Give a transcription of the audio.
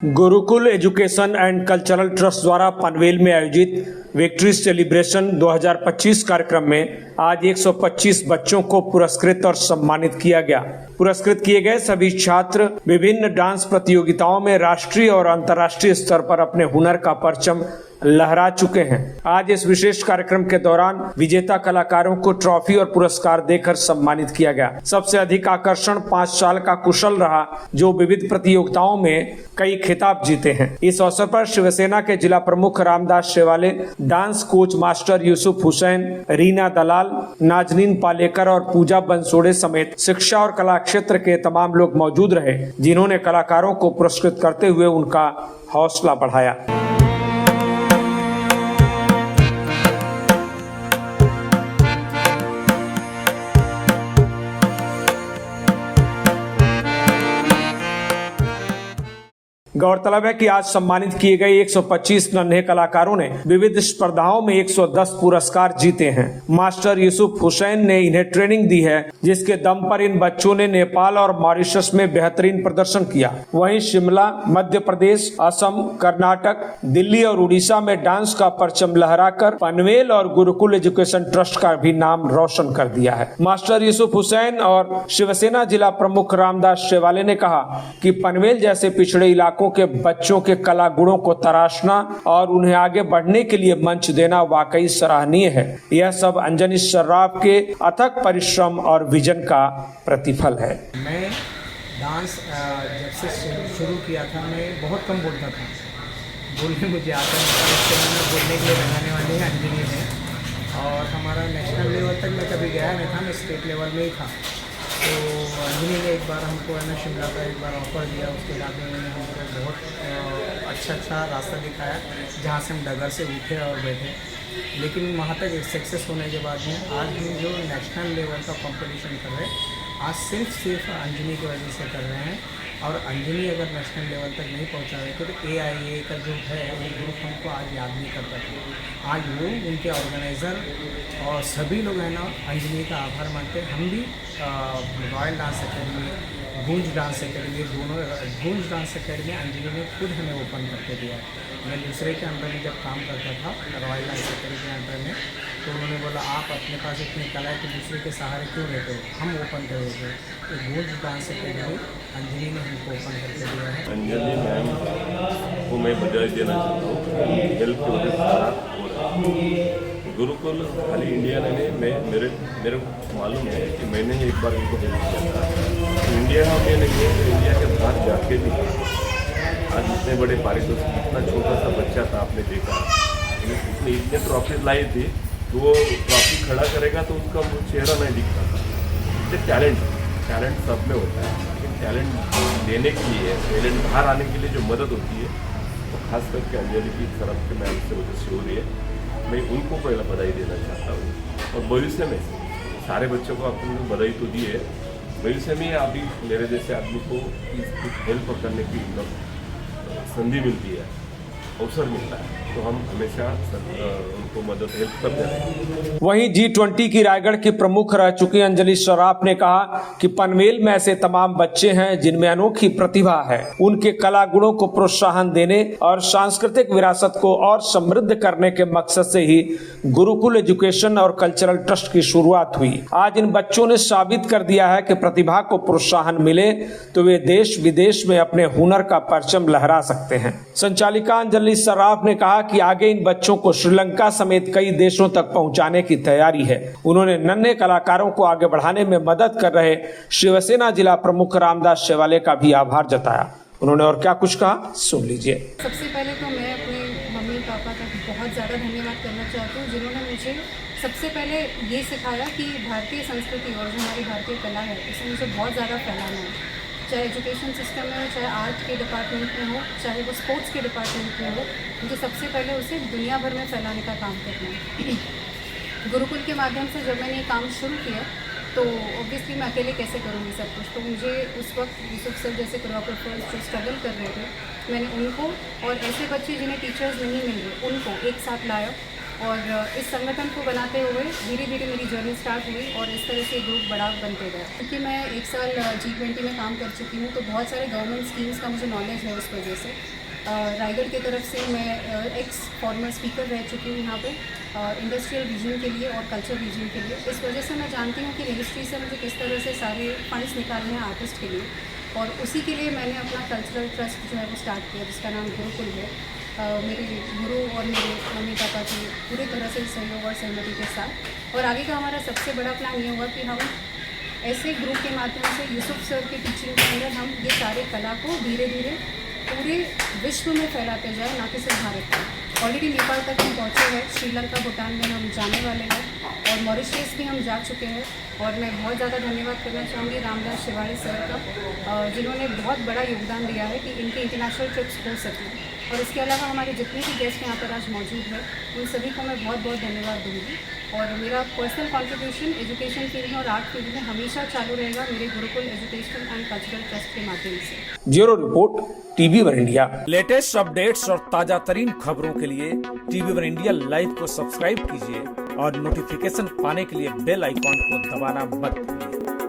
Gurukul education and cultural trust द्वारा पनवेल में आयोजित विक्ट्री सेलिब्रेशन 2025 कार्यक्रम में आज 125 बच्चों को पुरस्कृत और सम्मानित किया गया। पुरस्कृत किए गए सभी छात्र विभिन्न डांस प्रतियोगिताओं में राष्ट्रीय और अंतर्राष्ट्रीय स्तर पर अपने हुनर का परचम लहरा चुके हैं। आज इस विशेष कार्यक्रम के दौरान विजेता कलाकारों को ट्रॉफी और पुरस्कार देकर सम्मानित किया गया। सबसे अधिक आकर्षण 5 साल का कुशल रहा, जो विविध प्रतियोगिताओं में कई खिताब जीते हैं। इस अवसर पर शिवसेना के जिला प्रमुख Ramdas Shewale, dance coach master Yusuf Hussain, Reena Dalal, Nazneen Palekar और पूजा बंसोड़े समेत शिक्षा और कला क्षेत्र के तमाम लोग मौजूद रहे, जिन्होंने कलाकारों को पुरस्कृत करते हुए उनका हौसला बढ़ाया। गौरतलब है कि आज सम्मानित किए गए 125 नन्हे कलाकारों ने विविध स्पर्धाओं में 110 पुरस्कार जीते हैं। मास्टर यूसुफ हुसैन ने इन्हें ट्रेनिंग दी है, जिसके दम पर इन बच्चों ने नेपाल और मॉरिशस में बेहतरीन प्रदर्शन किया। वहीं शिमला, मध्य प्रदेश, असम, कर्नाटक, दिल्ली और उड़ीसा में डांस का परचम लहराकर पनवेल और गुरुकुल एजुकेशन ट्रस्ट का भी नाम रोशन कर दिया है। मास्टर यूसुफ हुसैन और शिवसेना जिला प्रमुख रामदास शेवाले ने कहा कि पनवेल जैसे पिछड़े इलाकों के बच्चों के कला गुणों को तराशना और उन्हें आगे बढ़ने के लिए मंच देना वाकई सराहनीय है। यह सब अंजनी सर्राफ के अथक परिश्रम और विजन का प्रतिफल है। मैं डांस जब से शुरू किया था, मैं बहुत कम बोलता था, बोलने मुझे आता नहीं था। इससे मैंने बोलने के लिए बनाने वाले हैं अंजनी में, और हमारा नेशनल लेवल तक मैं कभी गया नहीं था, मैं स्टेट लेवल में ही था। तो अंजनी ने एक बार हमको है ना शिमला का एक बार ऑफ़र दिया। उसके बाद में उन्होंने हमको बहुत अच्छा रास्ता दिखाया, जहाँ से हम डगर से उठे और बैठे। लेकिन वहाँ तक सक्सेस होने के बाद में आज हम जो नेशनल लेवल का कंपटीशन कर रहे हैं, आज सिर्फ अंजनी की वजह से कर रहे हैं। और अंजनी अगर नेशनल लेवल तक नहीं पहुँचा रहे थे तो AIA का जो है वो ग्रुप हमको आज याद नहीं करता था। आज वो उनके ऑर्गेनाइज़र और सभी लोग हैं ना अंजनी का आभार मानते हैं। हम भी रॉयल डांस अकेडमी, गूंज डांस अकेडमी, दोनों गूंज डांस अकेडमी अंजनी ने खुद हमें ओपन करके दिया। मैं दूसरे के अंडर में जब काम करता था रॉयल डांस अकेडमी के अंडर में, तो उन्होंने बोला आप अपने पास इतनी कला है तो दूसरे के सहारे क्यों रहते हो, हम ओपन करेंगे। तो गूंज डांस अकेडमी अंजनी ने हमको ओपन करके दिया है। अंजलि मैम को मैं बधाई देना चाहता हूँ। हेल्प की वजह से सारा हो रहा है। गुरुकुल खाली इंडिया ने नहीं, मेरे मालूम है कि मैंने ही एक बार इनको हेल्प किया था। इंडिया में नहीं है, इंडिया के बाहर जाके भी आज इतने बड़े पारितोषिक, इतना छोटा सा बच्चा था, आपने देखा उसने इतने ट्रॉफी लाई थी, तो वो ट्रॉफी खड़ा करेगा तो उसका वो चेहरा नहीं दिखता था। इससे टैलेंट सब में होता है, लेकिन टैलेंट देने के लिए, टैलेंट बाहर आने के लिए जो मदद होती है तो खास करके अंजलि की तरफ के मैम से वजह से हो रही है। मैं उनको पहला बधाई देना चाहता हूँ। और भविष्य में सारे बच्चों को आपने बधाई तो दी है, भविष्य में अभी मेरे जैसे आदमी को कुछ हेल्प करने की संधि मिलती है, अवसर मिलता है, तो हम हमेशा उनको मदद हेल्प करते हैं। वहीं G20 की रायगढ़ की प्रमुख रह चुकी अंजलि सर्राफ ने कहा कि पनवेल में ऐसे तमाम बच्चे हैं जिनमें अनोखी प्रतिभा है। उनके कला गुणों को प्रोत्साहन देने और सांस्कृतिक विरासत को और समृद्ध करने के मकसद से ही गुरुकुल एजुकेशन और कल्चरल ट्रस्ट की शुरुआत हुई। आज इन बच्चों ने साबित कर दिया है कि प्रतिभा को प्रोत्साहन मिले तो वे देश विदेश में अपने हुनर का परचम लहरा सकते हैं। संचालिका अंजलि सर्राफ ने कहा कि आगे इन बच्चों को श्रीलंका समेत कई देशों तक पहुंचाने की तैयारी है। उन्होंने नन्हे कलाकारों को आगे बढ़ाने में मदद कर रहे शिवसेना जिला प्रमुख रामदास शेवाले का भी आभार जताया। उन्होंने और क्या कुछ कहा, सुन लीजिए। सबसे पहले तो मैं अपने मम्मी पापा का बहुत ज़्यादा धन्यवाद करना चाहती हूँ, जिन्होंने मुझे सबसे पहले ये सिखाया कि भारतीय संस्कृति और जो हमारी भारतीय कला है इसे मुझे बहुत ज़्यादा फैलाना है। चाहे एजुकेशन सिस्टम में हो, चाहे आर्ट के डिपार्टमेंट में हो, चाहे वो स्पोर्ट्स के डिपार्टमेंट में हो, मुझे सबसे पहले उसे दुनिया भर में फैलाने का काम करना है। गुरुकुल के माध्यम से जब मैंने ये काम शुरू किया तो ऑब्वियसली मैं अकेले कैसे करूँगी सब कुछ, तो मुझे उस वक्त यूसुफ सर जैसे कोरियोग्राफर्स जो स्ट्रगल कर रहे थे, मैंने उनको और ऐसे बच्चे जिन्हें टीचर्स नहीं मिल रहे उनको एक साथ लाया और इस संगठन को बनाते हुए धीरे धीरे मेरी जर्नी स्टार्ट हुई और इस तरह से ग्रुप बड़ा बनते गया। क्योंकि मैं 1 साल G20 में काम कर चुकी हूँ, तो बहुत सारे गवर्नमेंट स्कीम्स का मुझे नॉलेज है। उस वजह से रायगढ़ की तरफ से मैं एक्स फॉर्मर स्पीकर रह चुकी हूँ यहाँ पे इंडस्ट्रियल रीजन के लिए और कल्चर रीजन के लिए। इस वजह से मैं जानती हूँ कि मिनिस्ट्री से मुझे किस तरह से सारे फंड्स निकालने हैं आर्टिस्ट के लिए, और उसी के लिए मैंने अपना कल्चरल ट्रस्ट जो है वो स्टार्ट किया, जिसका नाम गुरुकुल है। मेरे गुरु और मेरे मम्मी पापा की पूरी तरह से सहयोग और सहमति के साथ। और आगे का हमारा सबसे बड़ा प्लान ये हुआ कि हम ऐसे ग्रुप के माध्यम से यूसुफ सर की टीचिंग के अंदर हम ये सारे कला को धीरे धीरे पूरे विश्व में फैलाते जाए, ना कि सिर्फ भारत में। ऑलरेडी नेपाल तक हम पहुँचे हैं, श्रीलंका भूटान में हम जाने वाले हैं और मॉरिशस भी हम जा चुके हैं। और मैं बहुत ज़्यादा धन्यवाद करना चाहूँगी रामदास शिवाड़े सर का, जिन्होंने बहुत बड़ा योगदान दिया है कि इनके इंटरनेशनल ट्रिप्स हो सकें। और इसके अलावा हमारे जितने भी गेस्ट यहाँ पर आज मौजूद हैं, उन सभी को मैं बहुत बहुत धन्यवाद दूँगी। और मेरा पर्सनल कंट्रीब्यूशन एजुकेशन फील्ड में और आर्ट फील्ड में हमेशा चालू रहेगा मेरे Gurukul educational and cultural trust के माध्यम से। Bureau report, TV1 India. Latest updates और ताजा तरीन खबरों के लिए TV1 इंडिया लाइव को सब्सक्राइब कीजिए और नोटिफिकेशन पाने के लिए बेल आइकॉन को दबाना मत भूलिए।